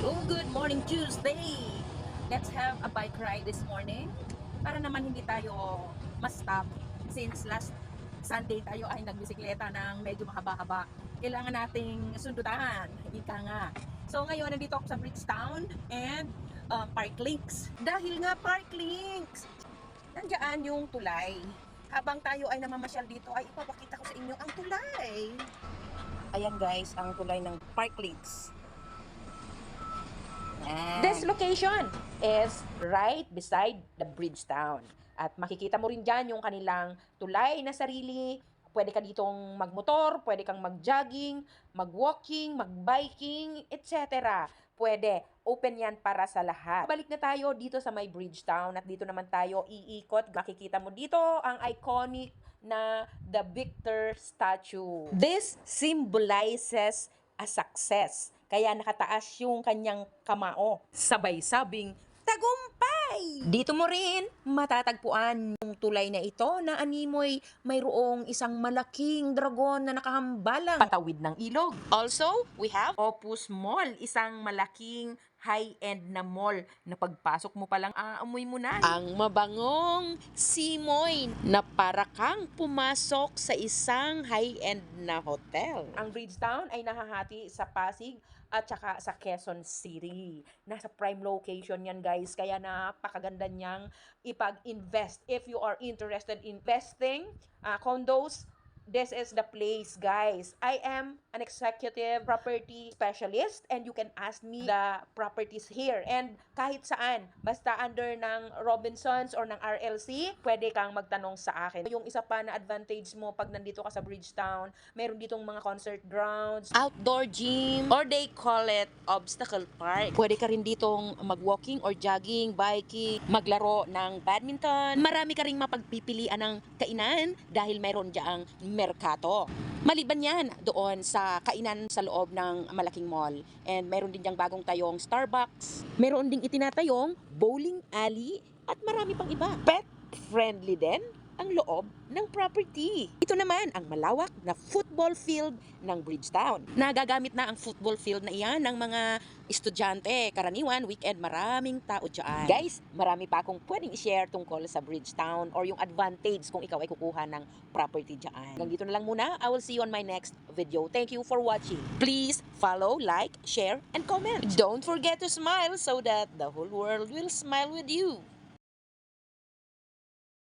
Good morning Tuesday! Let's have a bike ride this morning para naman hindi tayo ma-stop since last Sunday tayo ay nagbisikleta ng medyo mahaba-haba. Kailangan nating sundutan, ika nga. So ngayon nandito ako sa Bridgetown and Park Links. Dahil nga Park Links, nandiyan yung tulay. Habang tayo ay namamasyal dito ay ipapakita ko sa inyo ang tulay. Ayan guys, ang tulay ng Park Links. This location is right beside the Bridgetown. At makikita mo rin dyan yung kanilang tulay na sarili. Pwede ka ditong magmotor, pwede kang mag-jogging, mag-walking, mag-biking, etc. Pwede. Open yan para sa lahat. Balik na tayo dito sa may Bridgetown at dito naman tayo iikot. Makikita mo dito ang iconic na the Victor statue. This symbolizes a success. Kaya nakataas yung kanyang kamao. Sabay sabing, tagumpay! Dito mo rin matatagpuan yung tulay na ito na animoy mayroong isang malaking dragon na nakahambalang patawid ng ilog. Also, we have Opus Mall, isang malaking high-end na mall na pagpasok mo palang aamoy mo na ang mabangong simoy na para kang pumasok sa isang high-end na hotel. Ang Bridgetown ay nahahati sa Pasig at saka sa Quezon City. Nasa prime location yan guys, kaya napakaganda niyang ipag-invest. If you are interested in investing, condos, this is the place, guys. I am an executive property specialist and you can ask me the properties here. And kahit saan, basta under ng Robinsons or ng RLC, pwede kang magtanong sa akin. Yung isa pa na advantage mo pag nandito ka sa Bridgetown, meron ditong mga concert grounds, outdoor gym, or they call it obstacle park. Pwede ka rin ditong mag-walking or jogging, biking, maglaro ng badminton. Marami ka ring mapagpipilian ng kainan dahil meron diyaang merkato. Maliban yan doon sa kainan sa loob ng malaking mall. And meron din diyang bagong tayong Starbucks. Meron ding itinatayong bowling alley at marami pang iba. Pet friendly din ang loob ng property. Ito naman ang malawak na football field ng Bridgetown. Nagagamit na ang football field na iyan ng mga estudyante. Karaniwan, weekend, maraming tao dyan. Guys, marami pa akong pwedeng i-share tungkol sa Bridgetown or yung advantage kung ikaw ay kukuha ng property dyan. Hanggang dito na lang muna. I will see you on my next video. Thank you for watching. Please follow, like, share, and comment. Don't forget to smile so that the whole world will smile with you.